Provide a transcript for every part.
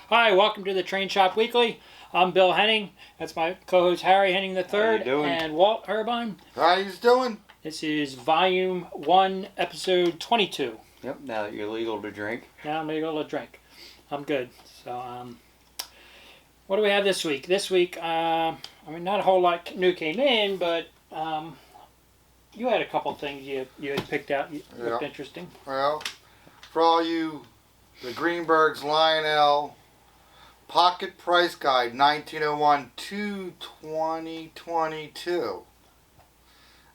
Hi, welcome to the Train Shop Weekly. I'm Bill Henning. That's my co-host Harry Henning III and Walt Irvine. How you doing? This is Volume 1, Episode 22. Yep, now that you're legal to drink. Now I'm legal to drink. I'm good. So, what do we have this week? This week, not a whole lot new came in, but you had a couple things you had picked out. Looked interesting. Well, for all you, the Greenberg's Lionel Pocket Price Guide 1901 to 2022.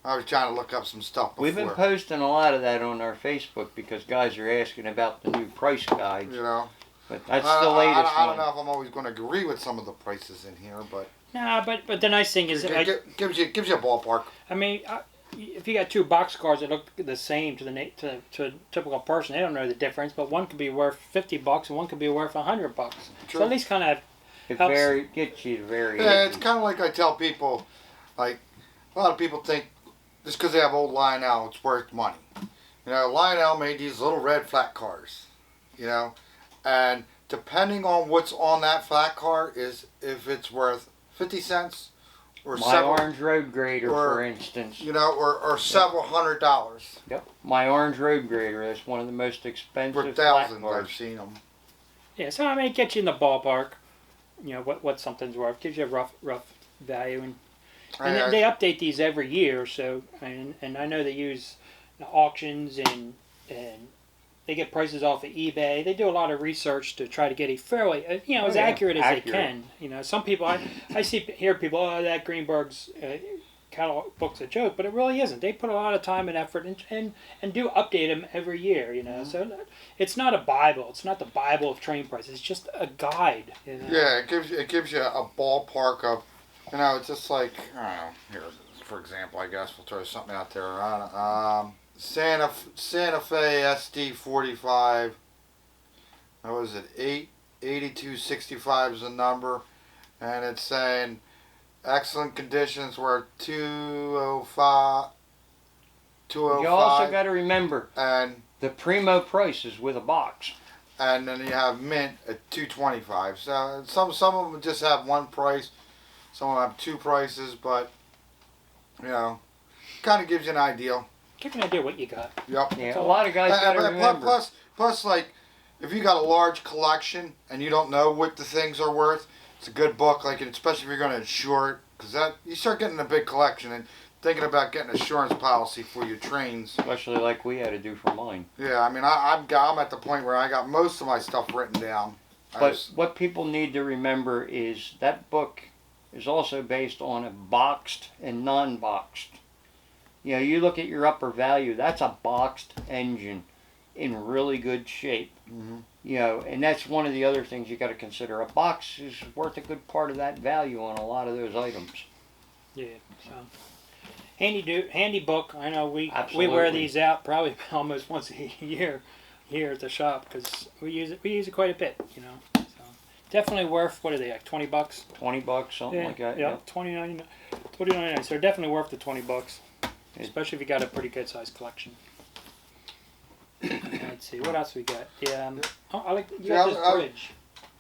I was trying to look up some stuff before. We've been posting a lot of that on our Facebook because guys are asking about the new price guides. You know. But that's the latest one. I don't know if I'm always going to agree with some of the prices in here, but... Nah, but the nice thing is... It gives you a ballpark. I mean... if you got two box cars that look the same to a typical person, they don't know the difference. But one could be worth $50 and one could be worth $100. True. So at least kind of gets you to vary. Yeah, it's kind of like I tell people, like a lot of people think just because they have old Lionel, it's worth money. You know, Lionel made these little red flat cars. You know, and depending on what's on that flat car is if it's worth 50 cents. Or my orange road grader, for instance. You know, or several $100s. Yep. My orange road grader is one of the most expensive. For thousands, I've seen them. Yeah, so I mean, it gets you in the ballpark. You know what something's worth. Gives you a rough value, and they update these every year. So and I know they use auctions and they get prices off of eBay. They do a lot of research to try to get a fairly, as accurate as they can. You know, some people, I hear people, oh, that Greenberg's catalog book's a joke, but it really isn't. They put a lot of time and effort and do update them every year, you know. Mm-hmm. So it's not a Bible. It's not the Bible of train prices. It's just a guide. You know? Yeah, it gives you a ballpark of, it's just like, I don't know, here, for example, I guess we'll throw something out there. Santa Fe SD 45. What was it? 8265 is the number, and it's saying excellent conditions were 205. You also got to remember, and the primo price is with a box. And then you have mint at 225. So some of them just have one price, some of them have two prices, but kind of gives you an idea. Give you an idea what you got. Yep. Yeah, a lot of guys got to remember. Plus, like, if you got a large collection and you don't know what the things are worth, it's a good book, like, especially if you're going to insure it, because you start getting a big collection and thinking about getting an insurance policy for your trains. Especially like we had to do for mine. Yeah, I mean, I'm at the point where I got most of my stuff written down. But what people need to remember is that book is also based on a boxed and non-boxed. You know, you look at your upper value, that's a boxed engine in really good shape. Mm-hmm. You know, and that's one of the other things you got to consider. A box is worth a good part of that value on a lot of those items. Yeah, so handy book. I know we wear these out probably almost once a year here at the shop because we use it quite a bit, you know. So definitely worth, what are they, like $20? $20, something like that. Yeah, $20.99. So definitely worth the $20. Especially if you got a pretty good sized collection. Let's see, what else we got? I like this bridge.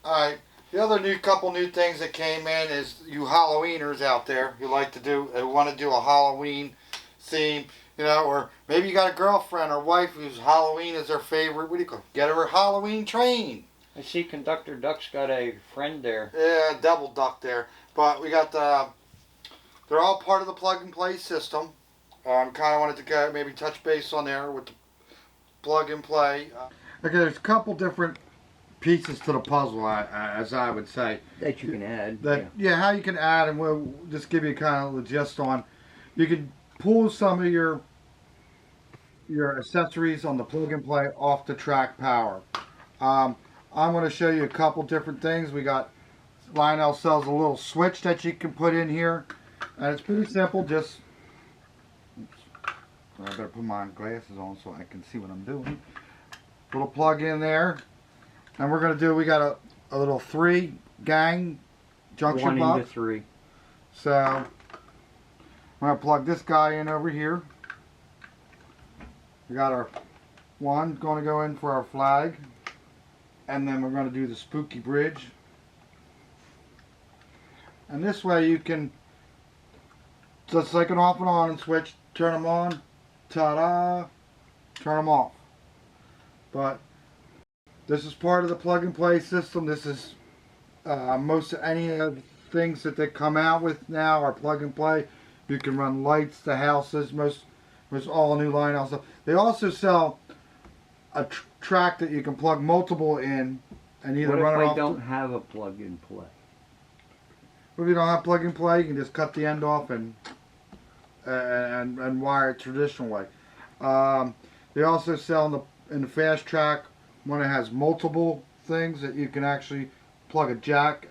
Alright, the other couple new things that came in is you Halloweeners out there who want to do a Halloween theme, or maybe you got a girlfriend or wife whose Halloween is their favorite. What do you call it? Get her a Halloween train. I see Conductor Duck's got a friend there. Yeah, double duck there. But we got they're all part of the plug and play system. Kind of wanted to maybe touch base on there with the plug and play. Okay, there's a couple different pieces to the puzzle, as I would say. That you can add. How you can add, and we'll just give you kind of the gist on. You can pull some of your accessories on the plug and play off the track power. I'm going to show you a couple different things. We got, Lionel sells a little switch that you can put in here, and it's pretty simple. Just I better put my glasses on so I can see what I'm doing. Little plug in there. And we got a little 3-gang junction box. 1 into 3. So, I'm going to plug this guy in over here. We got our one going to go in for our flag. and then we're going to do the spooky bridge. And this way you can, just like an off and on switch, turn them on, ta-da, turn them off. But this is part of the plug and play system. This is most of any of the things that they come out with now are plug and play. You can run lights to houses, most all new Lionel stuff. They also sell a track that you can plug multiple in and either run it off. What if I don't have a plug and play? If you don't have plug and play, you can just cut the end off and wire it traditional way. They also sell in the fast track one that has multiple things that you can actually plug a jack,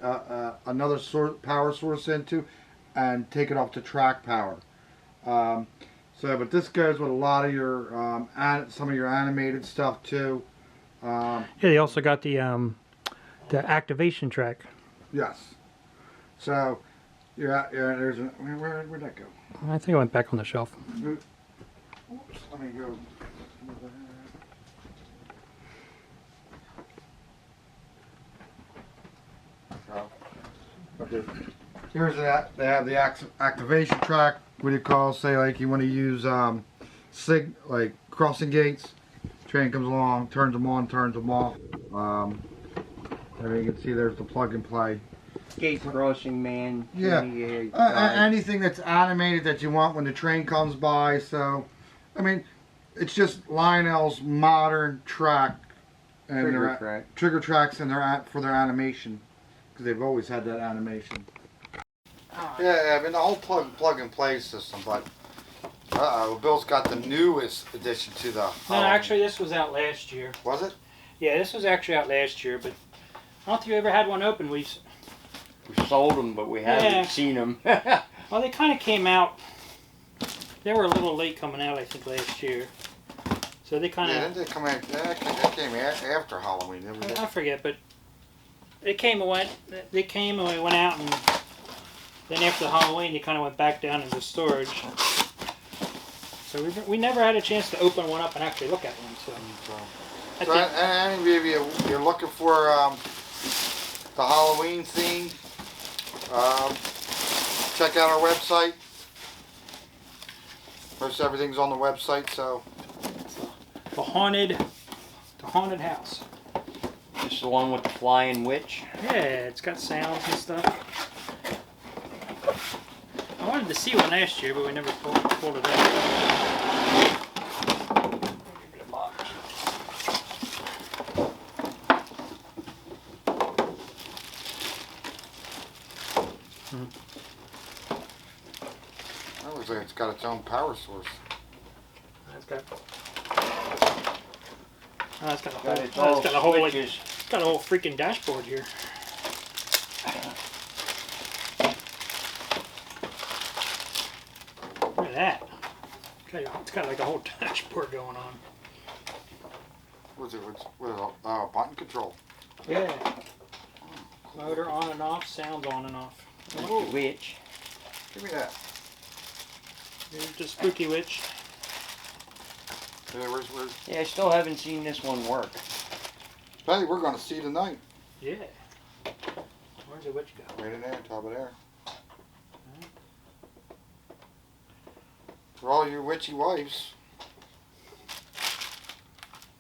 another power source into, and take it off to track power. But this goes with a lot of your some of your animated stuff too. Yeah, they also got the activation track. Yes. So, there's where'd that go? I think it went back on the shelf. Oops, let me go. Here's that. They have the activation track. What do you call? Say like you want to use like crossing gates. Train comes along, turns them on, turns them off. There you can see there's the plug and play. Gate crossing man. Yeah. Anything that's animated that you want when the train comes by. So, I mean, it's just Lionel's modern track and trigger tracks and for their animation, because they've always had that animation. Yeah, I mean the whole plug and play system, but Bill's got the newest addition to the. No, actually, this was out last year. Was it? Yeah, this was actually out last year, but I don't think you ever had one open. We sold them, but we haven't seen them. Well, they kind of came out. They were a little late coming out, I think, last year. So they kind of. Yeah, didn't they come out? They came after Halloween. I forget, but it came and went. They came and we went out, and then after Halloween, they kind of went back down into storage. So we never had a chance to open one up and actually look at one. So any of you're looking for the Halloween theme, check out our website. Most everything's on the website. So the haunted house. This the one with the flying witch? Yeah, it's got sounds and stuff. I wanted to see one last year, but we never pulled it out. That looks like it's got its own power source. It's got a whole freaking dashboard here. Look at that. It's got like a whole dashboard going on. What's it? Button control. Yeah. Motor on and off, sounds on and off. Oh. Witch. Give me that. Here's the spooky witch. Yeah, where's? Yeah, I still haven't seen this one work. Hey, we're going to see tonight. Yeah. Where's the witch go? Right in there, top of there. For all your witchy wives.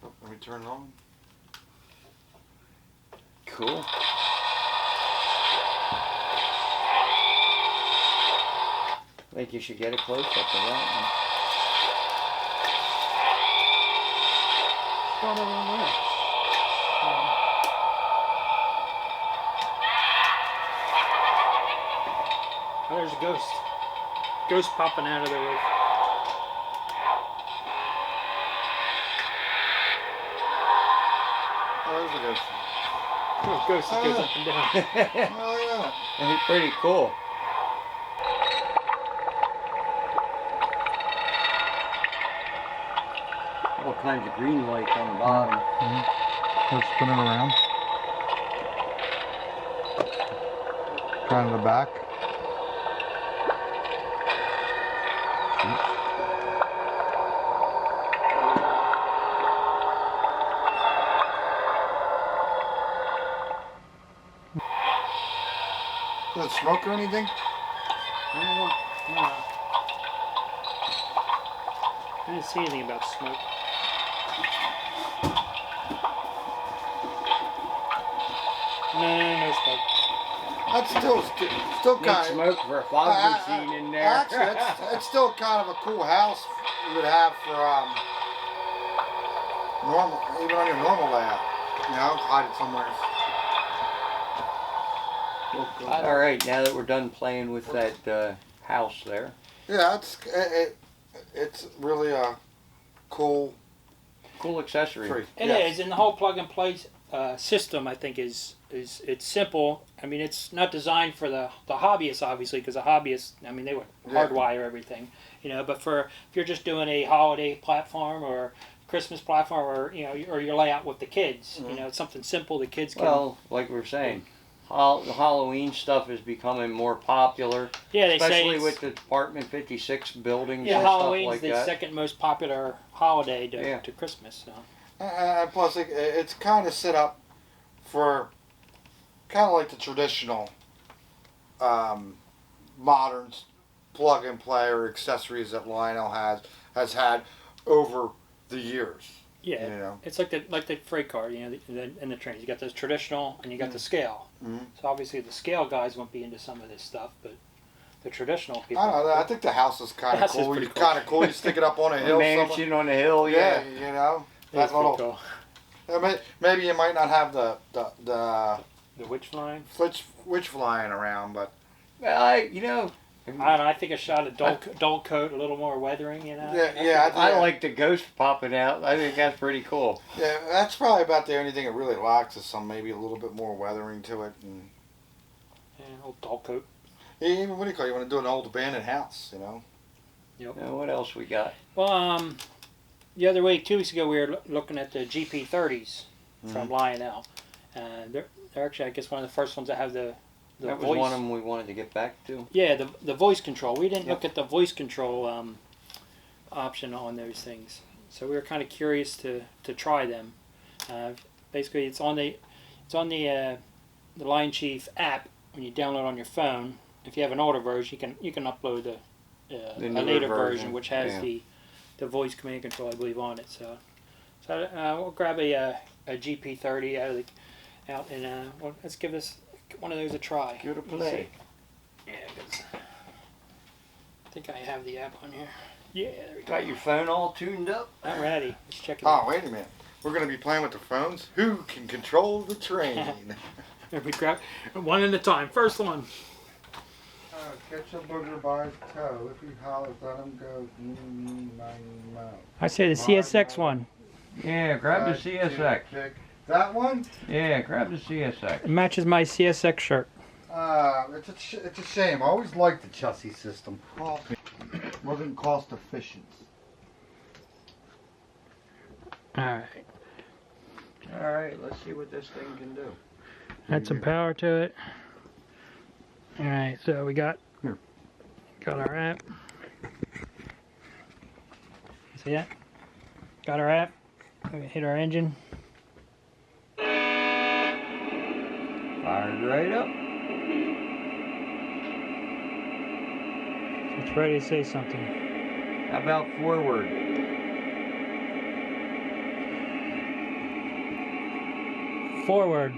Oh, let me turn it on. Cool. I think you should get a close up of that one. It's going the wrong way. Oh, there's a ghost. Ghost popping out of the roof. Oh, there's a ghost. Oh, ghost that goes up and down. Oh, yeah. That's pretty cool. All kinds of green lights on the bottom. Let's spin it around. Trying to the back. smoke or anything? I didn't see anything about smoke. No smoke. That's still Need kind of smoke for a fog machine in there. Actually, that's still kind of a cool house you would have for normal, even on your normal layout. You know, hide it somewhere. All right, now that we're done playing with that house there. Yeah, it's really a cool accessory. tree. It is, and the whole plug and play system, I think, is it's simple. I mean, it's not designed for the hobbyists, obviously, because the hobbyists, I mean, they would hardwire everything, you know. But if you're just doing a holiday platform or Christmas platform, or or your layout with the kids, you know, it's something simple the kids can. Well, like we were saying, the Halloween stuff is becoming more popular. Yeah, they especially say with the Department 56 buildings. Yeah, and Halloween's stuff like the that. second most popular holiday to Christmas. So. Plus, it's kind of set up for kind of like the traditional modern plug and play or accessories that Lionel has had over the years. Yeah, you know? It's like the freight car, you know, and the trains. You got the traditional and you got the scale. Mm-hmm. So obviously the scale guys won't be into some of this stuff, but the traditional people. I don't know. I think the house is kind of cool. It's kind of cool. You stick it up on a hill. Mansion on a hill. Yeah, you know. That little. Cool. Maybe you might not have the witch flying. Witch flying around, but. Well, I don't know. I think a shot of dull coat, a little more weathering, you know. Yeah. I like the ghost popping out. I think that's pretty cool. Yeah, that's probably about the only thing it really lacks is maybe a little bit more weathering to it, and. Yeah, a little dull coat. Yeah, what do you call it? You want to do an old abandoned house, you know. Yep. Now, what else we got? Well, the other week, 2 weeks ago, we were looking at the GP30s from Lionel, and they're actually, I guess, one of the first ones that have the that was voice. one of them we wanted to get back to. Yeah, the voice control. We didn't look at the voice control option on those things, so we were kind of curious to try them. Basically, it's on the Lion Chief app when you download on your phone. If you have an older version, you can upload a later version which has the voice command control, I believe, on it. So we'll grab a GP30 out and let's give this one of those a try. Give it a play. Yeah, because I think I have the app on here. Yeah, there we go. Got your phone all tuned up? I'm ready. Let's check it out. Oh, wait a minute. We're going to be playing with the phones? Who can control the train? There we grab one at a time. First one. Catch a booger by his toe. If he hollers, let him go. I say the CSX one. Yeah, grab the CSX. That one? Yeah, grab the CSX. It matches my CSX shirt. It's a shame. I always liked the chassis system. Wasn't cost efficient. Alright. Alright, let's see what this thing can do. Add some power to it. Alright, so we got our app. See that? Got our app. We hit our engine. Fired right up. It's ready to say something. How about forward? Forward.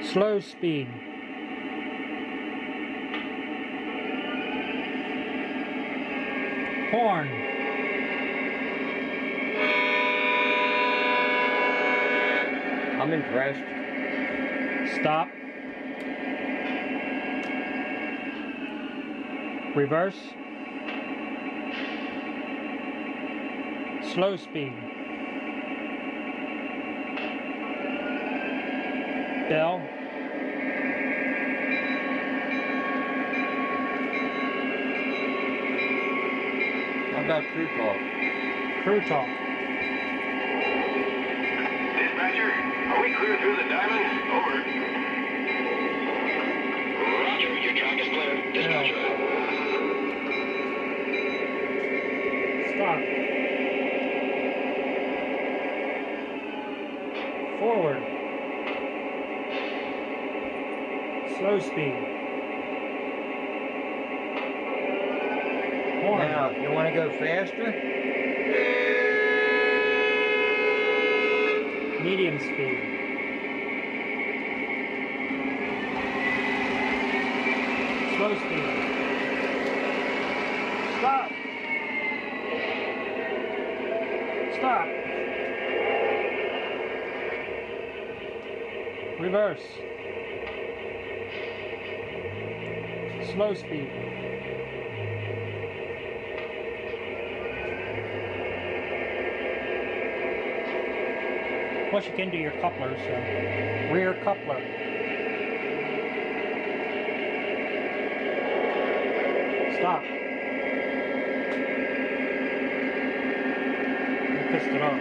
Slow speed. Horn. I'm impressed. Stop. Reverse. Slow speed. Bell. How about crew talk? Crew talk. Dispatcher, are we clear through the diamond? Over. Roger, your track is clear. Dispatcher. Stop. Forward. Slow speed. Horn. Now, if you want to go faster, Medium speed. Slow speed. Stop. Stop. Reverse. Slow speed. Plus you can do your couplers, so rear coupler. Stop. You pissed it off.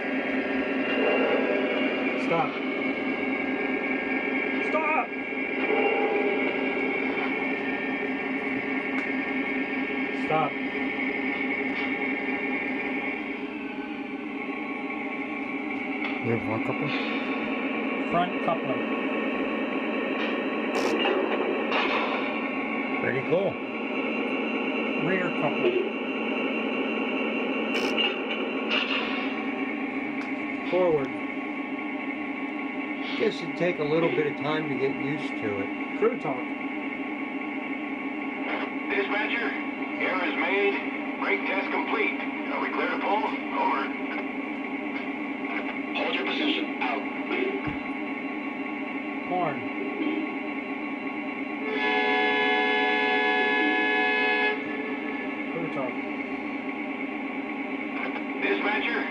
Stop. Stop! Stop. You have one couple? Front coupler. pretty cool. Rear coupler. Forward. Guess it'd take a little bit of time to get used to it. Crew talk. Dispatcher, error is made. Brake test complete. Are we clear to pull? Over. Hold your position. Out. Horn. Crew talk. Dispatcher,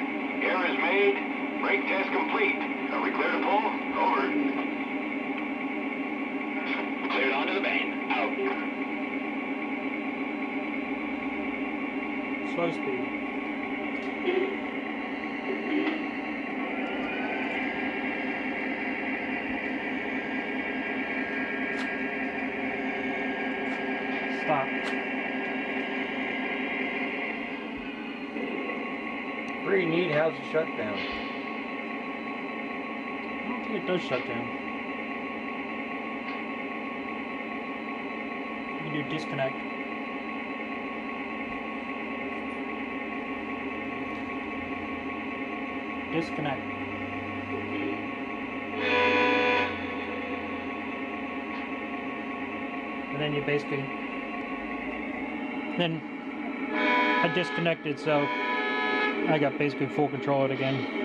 error is made. Brake test complete. Are we clear to pull? Over. Cleared onto the main. Out. Slow speed. Stop. Pretty neat. How's the shutdown? I don't think it does shut down. You can do disconnect. Disconnect. And then you basically, then I disconnected, so I got basically full control of it again.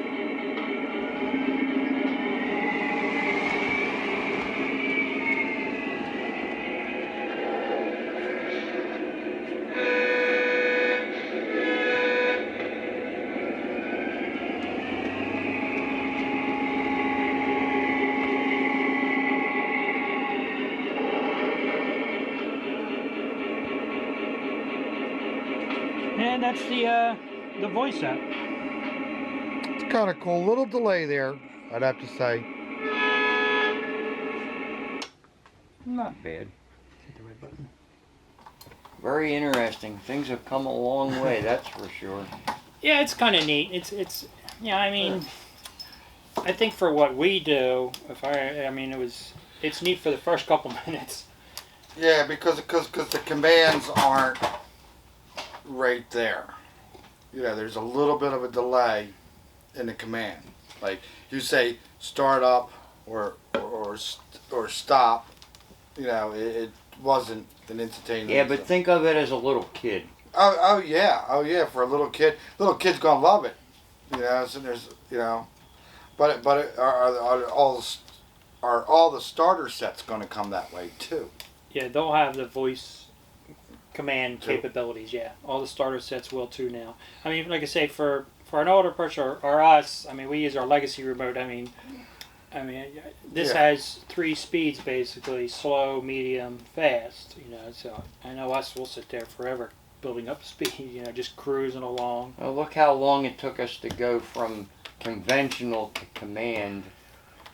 And that's the voice app. It's kind of cool. Little delay there, I'd have to say. Not bad. Hit the red button. Very interesting. Things have come a long way, that's for sure. Yeah, it's kind of neat. It's yeah. I mean, I think for what we do, it's neat for the first couple minutes. Yeah, because the commands aren't right there. Yeah, there's a little bit of a delay in the command. Like you say, start up or stop. You know, it wasn't an instantaneous. Yeah, but think of it as a little kid. Oh yeah. For a little kid's gonna love it. You know, so there's but are all the starter sets gonna come that way too? Yeah, they'll have the voice command capabilities. Yeah, all the starter sets will too now. I mean, like I say, for an older person or us, I mean, we use our legacy remote. I mean, this has 3 speeds basically: slow, medium, fast. You know, so I know us will sit there forever building up speed. You know, just cruising along. Well, look how long it took us to go from conventional to command.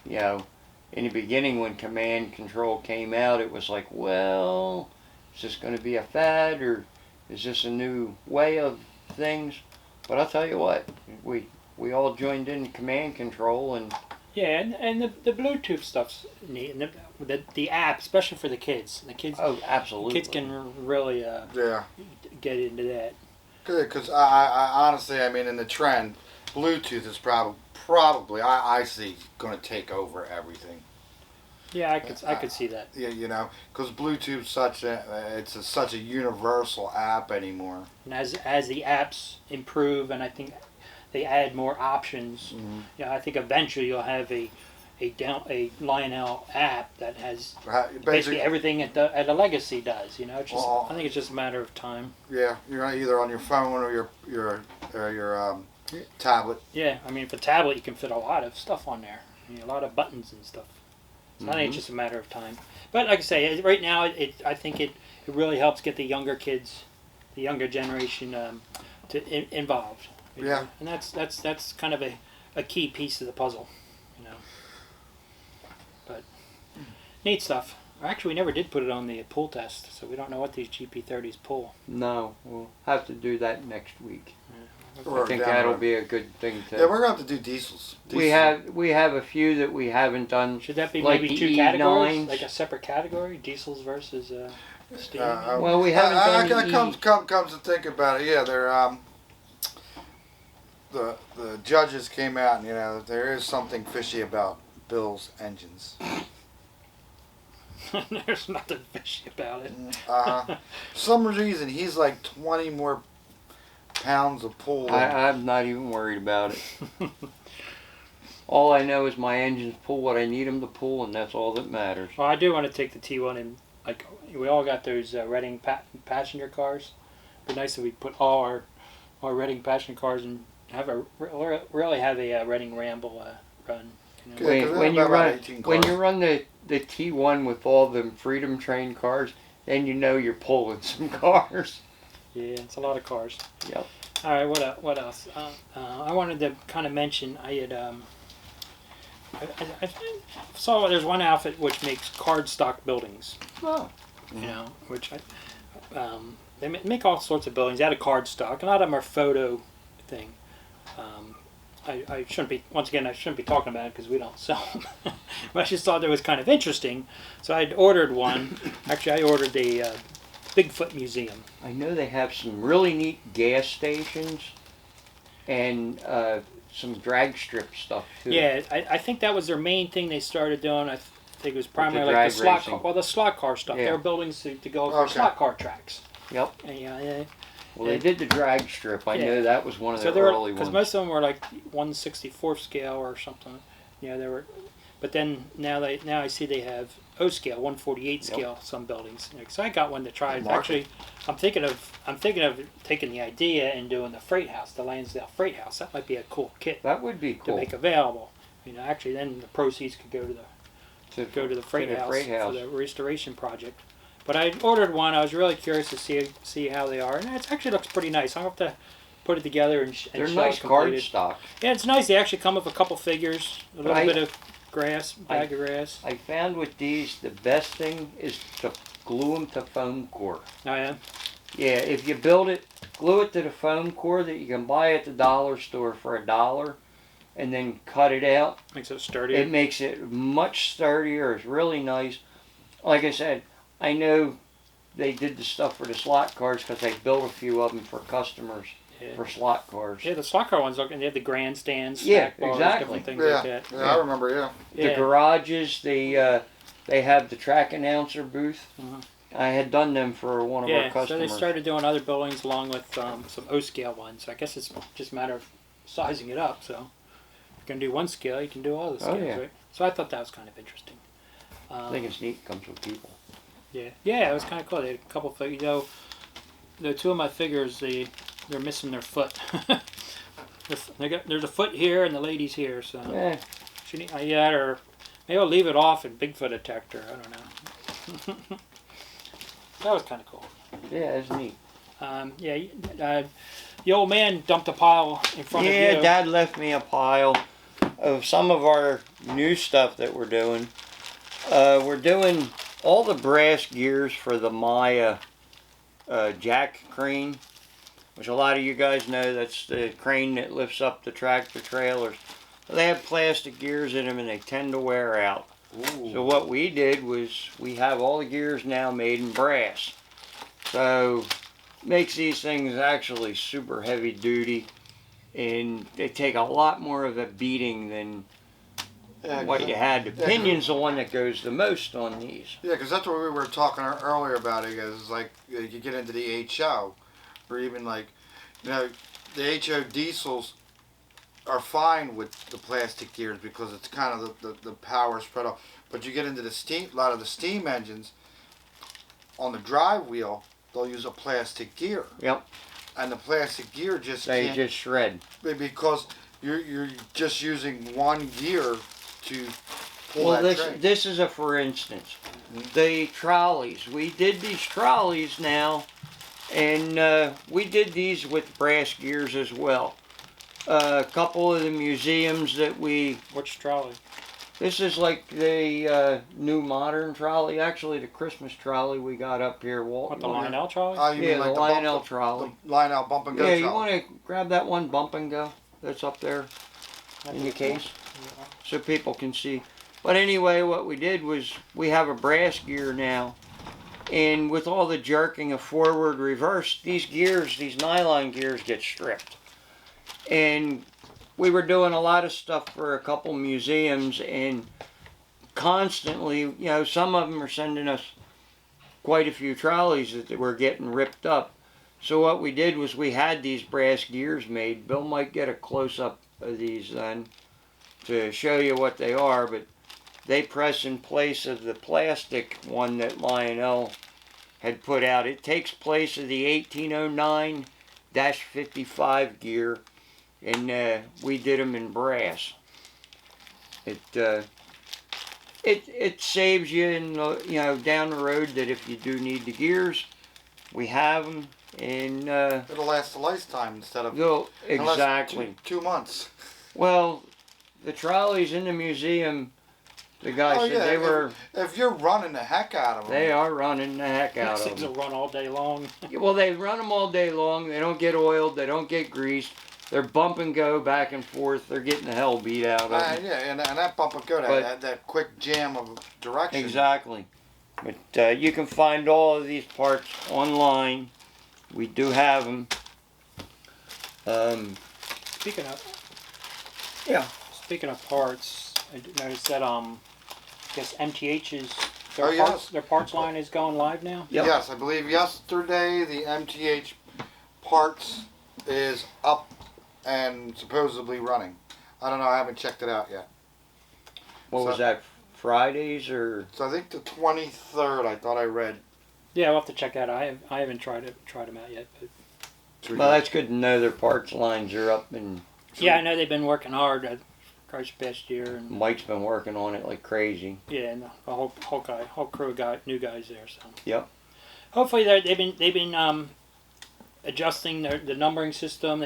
You know, in the beginning when command control came out, it was like, well, is this going to be a fad or is this a new way of things? But I'll tell you what, we all joined in command control and Yeah, and the Bluetooth stuff's neat. And the app, especially for the kids. The kids. Oh, absolutely. Kids can really get into that. Good, because I honestly, I mean, in the trend, Bluetooth is probably I see going to take over everything. Yeah, I could see that. Yeah, you know, because Bluetooth such a universal app anymore. And as the apps improve, and I think they add more options. Mm-hmm. Yeah, I think eventually you'll have a Lionel app that has basically everything at a Legacy does. You know, it's just, I think it's just a matter of time. Yeah, you're either on your phone or your tablet. Yeah, I mean, for tablet you can fit a lot of stuff on there. I mean, a lot of buttons and stuff. So I think it's just a matter of time. But like I say, right now I think it really helps get the younger kids, the younger generation, involved. Yeah. And that's kind of a key piece of the puzzle, you know. But neat stuff. Actually, we never did put it on the pull test, so we don't know what these GP30s pull. No, we'll have to do that next week. Yeah. I think that'll be a good thing to. Yeah, we're going to have to do diesels. We have a few that we haven't done. Should that be like maybe the two categories, E9s? like a separate category, diesels versus steam? Well, we haven't done comes to think about it. Yeah, they're the judges came out and, you know, there is something fishy about Bill's engines. There's nothing fishy about it. For some reason, he's like 20 more pounds of pull. I'm not even worried about it. All I know is my engines pull what I need them to pull, and that's all that matters. Well, I do want to take the T1 and, like, we all got those Reading passenger cars. It'd be nice if we put all our Reading passenger cars and really have a Reading Ramble run. You know? Yeah, when you run the T1 with all the Freedom Train cars, then you know you're pulling some cars. Yeah, it's a lot of cars. Yep. All right, what else? I wanted to kind of mention I had I saw there's one outfit which makes cardstock buildings. Oh. You know, which they make all sorts of buildings out of cardstock. A lot of them are photo thing. I shouldn't be talking about it because we don't sell them. But I just thought it was kind of interesting, so I'd ordered one. Actually, I ordered the Bigfoot Museum. I know they have some really neat gas stations and some drag strip stuff too. Yeah, I think that was their main thing they started doing. I think it was primarily the like the slot racing. car, the slot car stuff. Yeah. They were buildings to go for slot car tracks. Yep. And, yeah. Well, they did the drag strip. I know that was one of the early ones. Because most of them were like 1/64 scale or something. Yeah, they were. But then now I see they have O scale, 1/48 scale. Some buildings. So I got one to try. Actually, I'm thinking of taking the idea and doing the freight house, the Lansdale freight house. That might be a cool kit. That would be cool to make available. You know, actually, then the proceeds could go to the freight house for the restoration project. But I ordered one. I was really curious to see how they are, and it actually looks pretty nice. I'll have to put it together and they're show nice it completed. cardstock. Yeah, it's nice. They actually come with a couple figures, a little bit of bag of grass. I found with these the best thing is to glue them to foam core. Oh yeah. Yeah, if you build it, glue it to the foam core that you can buy at the dollar store for $1, and then cut it out. Makes it sturdier. It makes it much sturdier. It's really nice. Like I said, I know they did the stuff for the slot cars because they built a few of them for customers for slot cars. Yeah, the slot car ones, they have the grandstands, snack bars, exactly. different things like that. Yeah, I remember, The garages, they have the track announcer booth. I had done them for one of our customers. So they started doing other buildings along with some O-scale ones. I guess it's just a matter of sizing it up. So if you can do one scale, you can do all the scales, right? So I thought that was kind of interesting. I think it's neat. It comes with people. Yeah, it was kind of cool. They had a couple of, the two of my figures, they're missing their foot. There's a foot here and the lady's here, so or maybe I'll leave it off and Bigfoot attacked her. I don't know. That was kind of cool. Yeah, it's neat. The old man dumped a pile in front of you. Yeah, Dad left me a pile of some of our new stuff that we're doing. We're doing all the brass gears for the Maya jack crane, which a lot of you guys know that's the crane that lifts up the tractor trailers. They have plastic gears in them and they tend to wear out. Ooh. So what we did was we have all the gears now made in brass. So makes these things actually super heavy duty, and they take a lot more of a beating than what you had. The pinion's the one that goes the most on these. Yeah, because that's what we were talking earlier about. It is like you get into the HO, or even like, the HO diesels are fine with the plastic gears because it's kind of the power spread off. But you get into a lot of the steam engines, on the drive wheel, they'll use a plastic gear. Yep. And the plastic gear just They just shred. Because you're just using one gear to pull that train. This is a for instance. The trolleys. We did these trolleys now, and we did these with brass gears as well. A couple of the museums that we... Which trolley? This is like the new modern trolley. Actually, the Christmas trolley we got up here, Walt. What, the Lionel trolley? Oh, you Yeah, mean like the Lionel trolley. The Lionel bump and go Yeah, trolley. you want to grab that one bump and go that's up there in the case so people can see. But anyway, what we did was we have a brass gear now, and with all the jerking of forward, reverse, these gears, these nylon gears get stripped. And we were doing a lot of stuff for a couple museums, and constantly, some of them are sending us quite a few trolleys that were getting ripped up. So what we did was we had these brass gears made. Bill might get a close-up of these then to show you what they are, but they press in place of the plastic one that Lionel had put out. It takes place of the 1809-55 gear, and we did them in brass. It saves you in down the road that if you do need the gears, we have them, and it'll last a lifetime instead of exactly 2 months. Well, the trolleys in the museum, the guy said they were. If you're running the heck out of them, they are running the heck out of them. Things will run all day long. Well, they run them all day long. They don't get oiled. They don't get greased. They're bump and go back and forth. They're getting the hell beat out of them. Yeah, and that bump and go, that quick jam of direction. Exactly. But you can find all of these parts online. We do have them. Speaking of parts, I noticed that I guess MTH's their parts line is going live now. Yep. Yes, I believe yesterday the MTH parts is up and supposedly running. I don't know. I haven't checked it out yet. What was that? Fridays or? So I think the 23rd. I thought I read. Yeah, I'll have to check that out. I haven't tried them out yet. But. Well, that's good to know their parts lines are up and. Yeah, I know they've been working hard. Christ past year, and Mike's been working on it like crazy. Yeah, and the whole crew new guys there. So. Yep. Hopefully they've been adjusting the numbering system.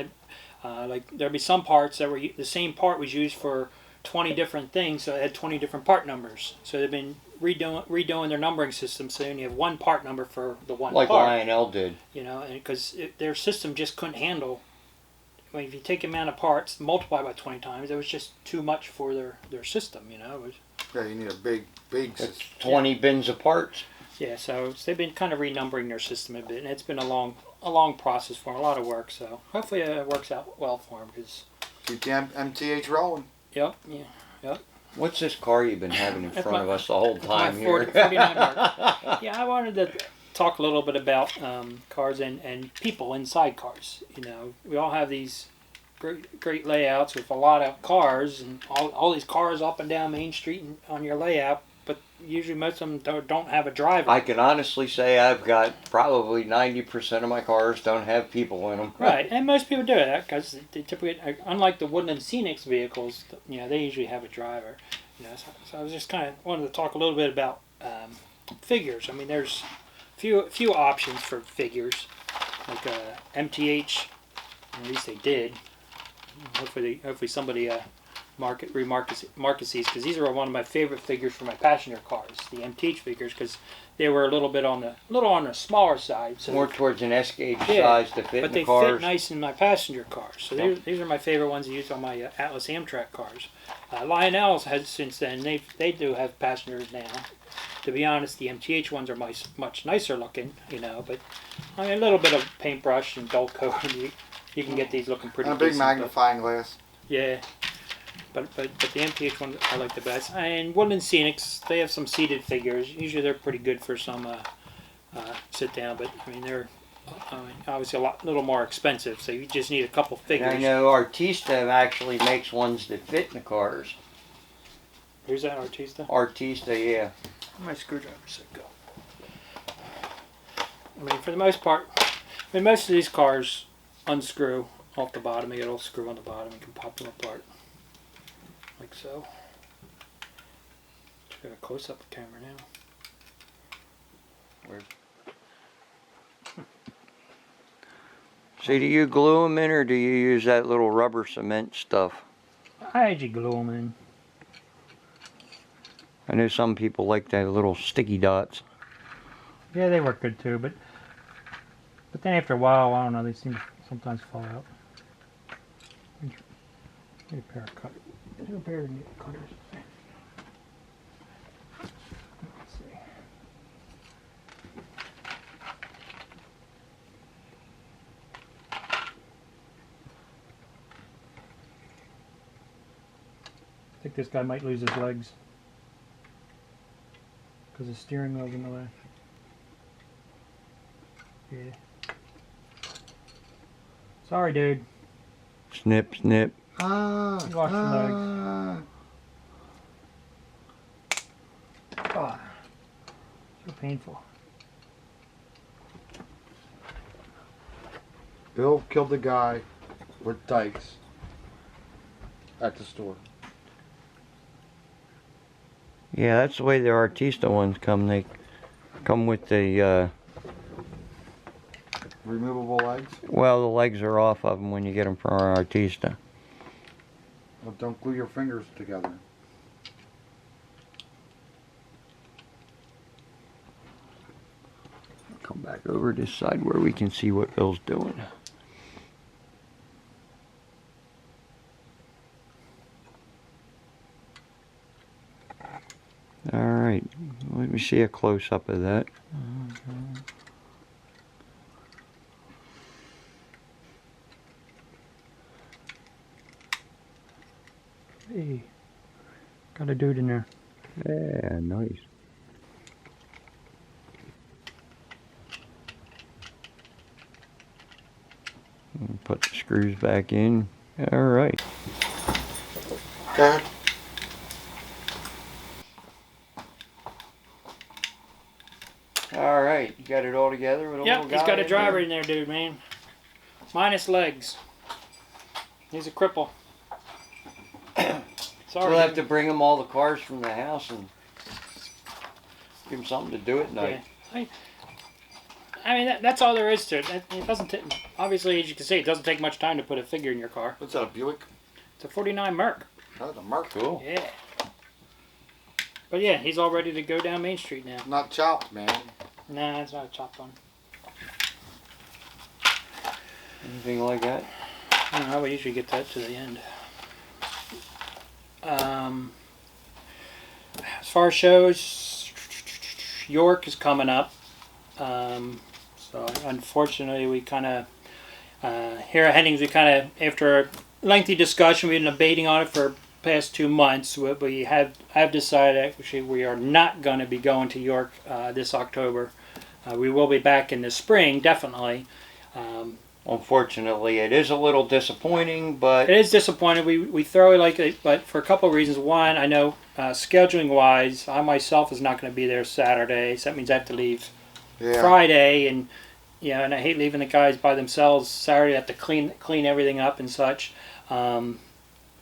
Like there'll be some parts that were the same part was used for 20 different things, so it had 20 different part numbers. So they've been redoing their numbering system, so you have one part number for the one like part. Like Lionel did. And because their system just couldn't handle. I mean, if you take the amount of parts, multiply by 20 times, it was just too much for their system. It was. Yeah, you need a big system. 20 bins of parts. Yeah, so they've been kind of renumbering their system a bit, and it's been a long process for them, a lot of work. So hopefully it works out well for them. Keep the MTH rolling. Yep. What's this car you've been having in front of us the whole time here? 49 mark. Yeah, I wanted to talk a little bit about cars and people inside cars. We all have these great layouts with a lot of cars and all these cars up and down Main Street on your layout, but usually most of them don't have a driver. I can honestly say I've got probably 90% of my cars don't have people in them. Right, and most people do that because they typically, unlike the Woodland Scenics vehicles, they usually have a driver. So I was just kind of wanted to talk a little bit about figures. I mean, there's few options for figures, like MTH. At least they did. Hopefully somebody Marques's, because these are one of my favorite figures for my passenger cars, the MTH figures, because they were a little on the smaller side. So more towards an S gauge size to fit in the cars. But they fit nice in my passenger cars. So these are my favorite ones to use on my Atlas Amtrak cars. Lionel's has since then. They do have passengers now. To be honest, the MTH ones are much nicer looking, but I mean, a little bit of paintbrush and dull coat, you can get these looking pretty. And a big magnifying glass. Yeah, but the MTH ones I like the best. And Woodland Scenics, they have some seated figures. Usually they're pretty good for some sit down, but I mean they're obviously a little more expensive. So you just need a couple figures. And I know Artista actually makes ones that fit in the cars. Who's that, Artista? Artista, yeah. My screwdriver said go. I mean, for the most part, most of these cars unscrew off the bottom. You get a little screw on the bottom. You can pop them apart, like so. Just got a close up camera now. Where? See, do you glue them in, or do you use that little rubber cement stuff? I usually glue them in. I know some people like that little sticky dots. Yeah, they work good too, but then after a while, I don't know, they seem to sometimes fall out. Need a pair of cutters. There's a pair of cutters. Let's see. I think this guy might lose his legs. Because the steering wheel's in the way. Yeah. Sorry, dude. Snip, snip. Wash your legs. Oh, so painful. Bill killed the guy with dikes at the store. Yeah, that's the way the Artista ones come. They come with the removable legs? Well, the legs are off of them when you get them from our Artista. Well, don't glue your fingers together. Come back over this side where we can see what Bill's doing. Alright, let me see a close-up of that. Hey, got a dude in there. Yeah, nice. Put the screws back in. Alright. Okay. Alright, you got it all together with a little Yep, guy he's got a driver there? in there, dude, man. Minus legs. He's a cripple. Sorry. We'll have to bring him all the cars from the house and give him something to do at night. Yeah. I mean, that's all there is to it. It doesn't obviously, as you can see, it doesn't take much time to put a figure in your car. What's that, a Buick? It's a 49 Merc. Oh, the Merc. Cool. Yeah. But yeah, he's all ready to go down Main Street now. Not chopped, man. Nah, it's not a chopped one. Anything like that? I don't know, we usually get that to the end. As far as shows, York is coming up. So unfortunately, we kind of here at Henning's, we kind of, after a lengthy discussion, we've been debating on it for the past 2 months. We have decided actually we are not going to be going to York this October. We will be back in the spring, definitely. Unfortunately, it is a little disappointing, but... It is disappointing. We thoroughly like it, but for a couple of reasons. One, I know scheduling-wise, I myself is not going to be there Saturday, so that means I have to leave Friday, and and I hate leaving the guys by themselves Saturday. I have to clean everything up and such. I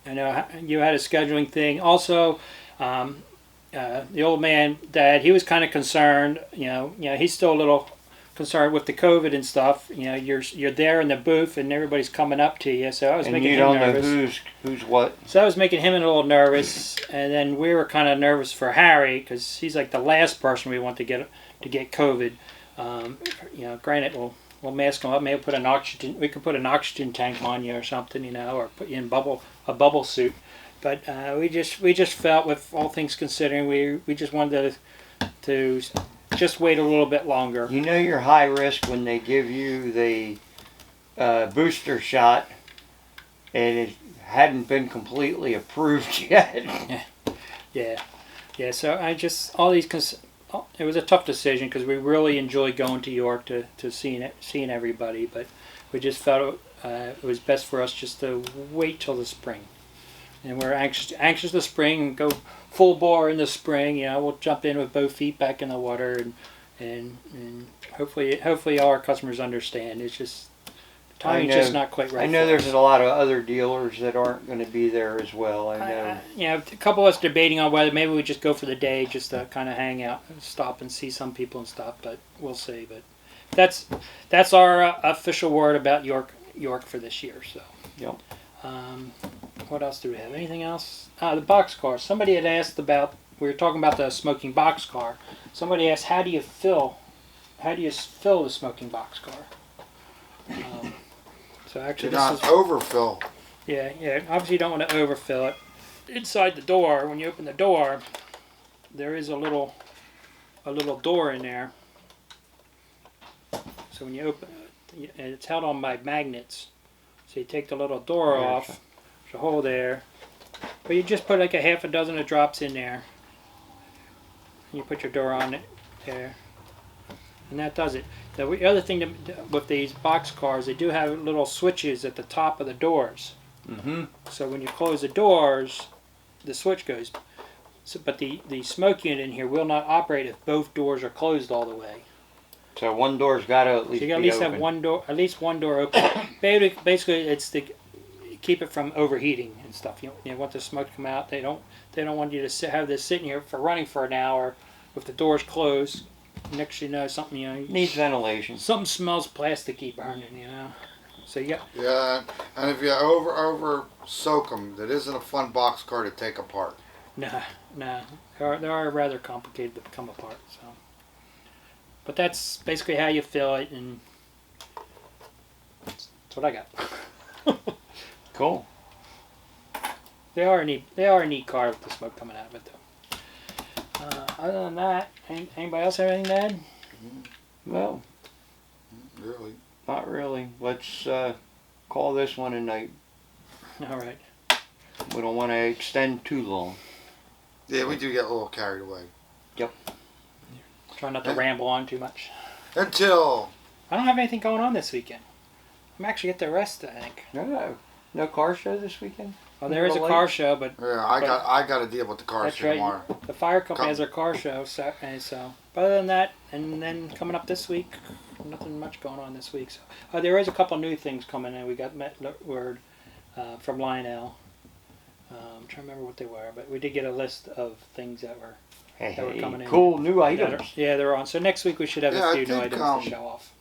know you had a scheduling thing. Also, the old man, Dad, he was kind of concerned. He's still a little concerned with the COVID and stuff. You know, you're there in the booth and everybody's coming up to you. So I was making him nervous. And you don't know who's what. So I was making him a little nervous, and then we were kind of nervous for Harry because he's like the last person we want to get COVID. You know, granted, we'll mask him up. Maybe put an oxygen. We could put an oxygen tank on you or something, you know, or put you in a bubble suit. But we just felt, with all things considering, we just wanted to just wait a little bit longer. You know you're high risk when they give you the booster shot and it hadn't been completely approved yet. Yeah. So it was a tough decision because we really enjoyed going to York to seeing everybody, but we just felt it was best for us just to wait till the spring. And we're anxious the spring and go full bore in the spring. You know, we'll jump in with both feet back in the water, and hopefully all our customers understand. It's just timing's just not quite right. I know there's a lot of other dealers that aren't going to be there as well. I know. You know, a couple of us debating on whether maybe we just go for the day just to kind of hang out and stop and see some people and stuff, but we'll see. But that's our official word about York for this year. So. Yep. What else do we have? Anything else? The box car. Somebody had asked about. We were talking about the smoking box car. Somebody asked, how do you fill the smoking box car? So actually, do not overfill. Yeah. Obviously, you don't want to overfill it. Inside the door, when you open the door, there is a little door in there. So when you open it, and it's held on by magnets. So you take the little door off. There's a hole there. But you just put like a half a dozen of drops in there. And you put your door on it there. And that does it. The other thing with these box cars, they do have little switches at the top of the doors. Mm-hmm. So when you close the doors, the switch goes. So, but the smoke unit in here will not operate if both doors are closed all the way. So one door's got to at least so you got to at least open. have at least one door open. Basically, it's to keep it from overheating and stuff. You want the smoke to come out. They don't want you to have this sitting here running for an hour with the doors closed. Next you know, something needs ventilation. Something smells plasticky burning. So yeah. Yeah, and if you over soak them, that isn't a fun box car to take apart. Nah. They are rather complicated to come apart. So. But that's basically how you fill it, and that's what I got. Cool. They are a neat car with the smoke coming out of it, though. Other than that, anybody else have anything to add? Well, Really? not really. Let's call this one a night. All right. We don't want to extend too long. Yeah, we do get a little carried away. Yep. Try not to ramble on too much. Until I don't have anything going on this weekend. I'm actually at the rest, I think. No car show this weekend? Oh, there is a car show, but yeah, I got to deal with the car that's show right. tomorrow. The fire company has their car show, so but other than that, and then coming up this week, nothing much going on this week. So there is a couple new things coming in. We got word from Lionel. I'm trying to remember what they were, but we did get a list of things that were coming in. Cool new items. Yeah, they're on. So next week we should have a few new items to show off.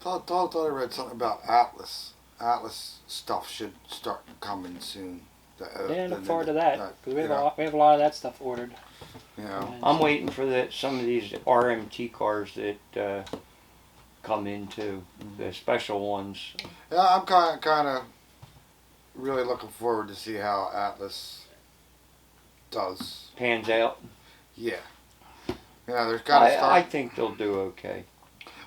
Thought I read something about Atlas. Atlas stuff should start coming soon. Look forward to that because we have a lot of that stuff ordered. Yeah. I'm waiting for some of these RMT cars that come in too, the special ones. Yeah, I'm kind of really looking forward to see how Atlas does. Pans out. Yeah. Yeah, there's got to start. I think they'll do okay.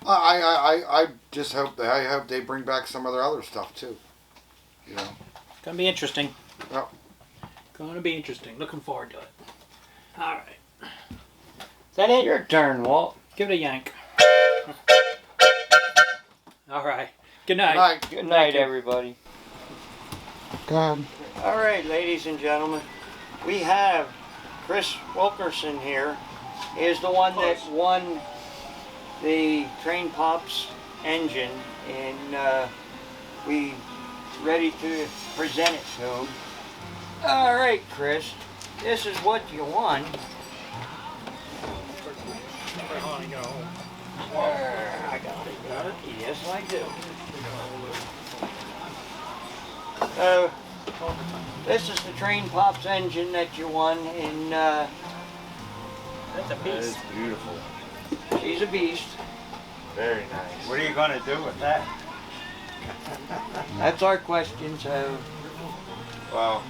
I just hope they bring back some of their other stuff too. You know. Gonna be interesting. Yep. Gonna be interesting. Looking forward to it. All right. Is that it? Your turn, Walt. Give it a yank. All right. Good night. Good night. Good night, everybody. God. All right, ladies and gentlemen, we have Chris Wilkerson here. He is the one that won the Train Pops engine, and we ready to present it to him. All right, Chris, this is what you won. I got it. Yes, I do. So, this is the Train Pops engine that you won in, That's a That beast. is beautiful. she's a beast. Very nice. What are you gonna do with that? That's our question, so Well,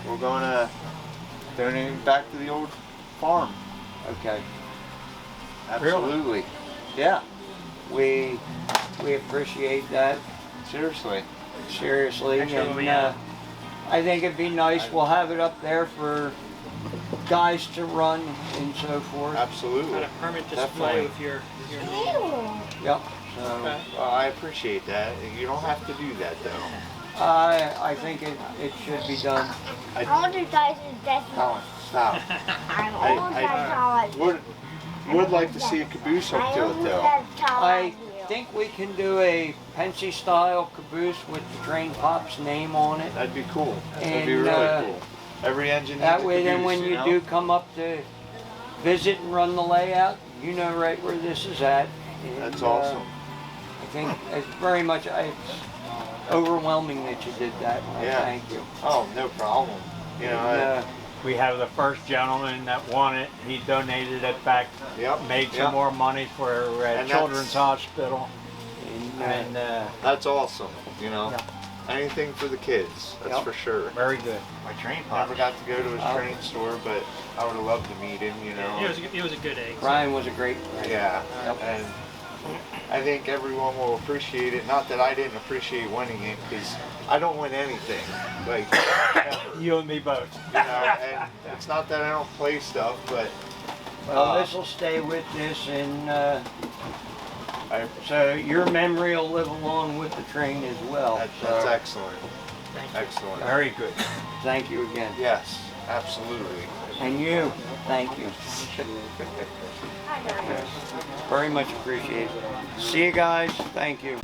we're gonna donate it back to the old farm. okay. Absolutely. Yeah, we appreciate that Seriously. seriously, Actually, and we, I think it'd be nice. We'll have it up there for guys to run and so forth. Kind Absolutely. of permanent Definitely. display with your name. Yep. So Okay. Well, I appreciate that. You don't have to do that though. I think it should be done. All the guys is definitely. Colin, stop. I'm I- all I- that Would like to see a caboose hooked to it though. I think we can do a Pensy style caboose with the Train Pops name on it. That'd be cool. That'd And, be really cool. Every engine That needs a way, then caboose, when you know? do come up to visit and run the layout, you know right where this is at. And, That's awesome. I think it's very much, it's overwhelming that you did that. Yeah. Thank you. Oh, no problem. You know, And, We have the first gentleman that won it. He donated it back, yep. made some yep. more money for And Children's Hospital, and, and That's awesome. You know, Yeah. anything for the kids. That's Yep. for sure. very good. My train never got to go to his Oh. train store, but I would have loved to meet him. You know. It was a good egg. Brian was a great. Yeah. Yep. And I think everyone will appreciate it. Not that I didn't appreciate winning it, because I don't win anything. Like ever. You and me both. You know, and it's not that I don't play stuff, but Well, this will stay with this, and so your memory will live along with the train as well. that's So, excellent. Thank you. Excellent. Very good. thank you again. Yes, absolutely. And you, thank you. Very much appreciated. See you guys. Thank you.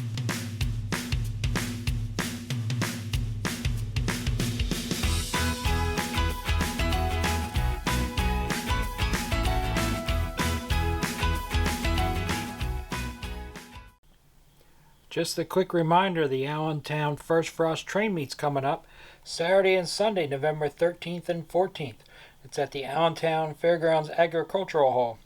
Just a quick reminder, the Allentown First Frost train meet's coming up Saturday and Sunday, November 13th and 14th. It's at the Allentown Fairgrounds Agricultural Hall.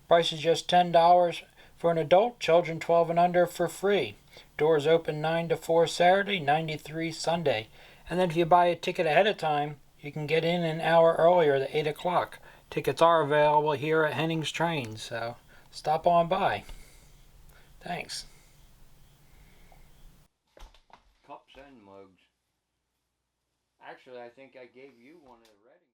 Price is just $10 for an adult, children 12 and under for free. Doors open 9 to 4 Saturday, 9 to 3 Sunday. And then if you buy a ticket ahead of time, you can get in an hour earlier at 8 o'clock. Tickets are available here at HENNING'S Trains, so stop on by. Thanks. Cups and mugs. Actually, I think I gave you one of the red.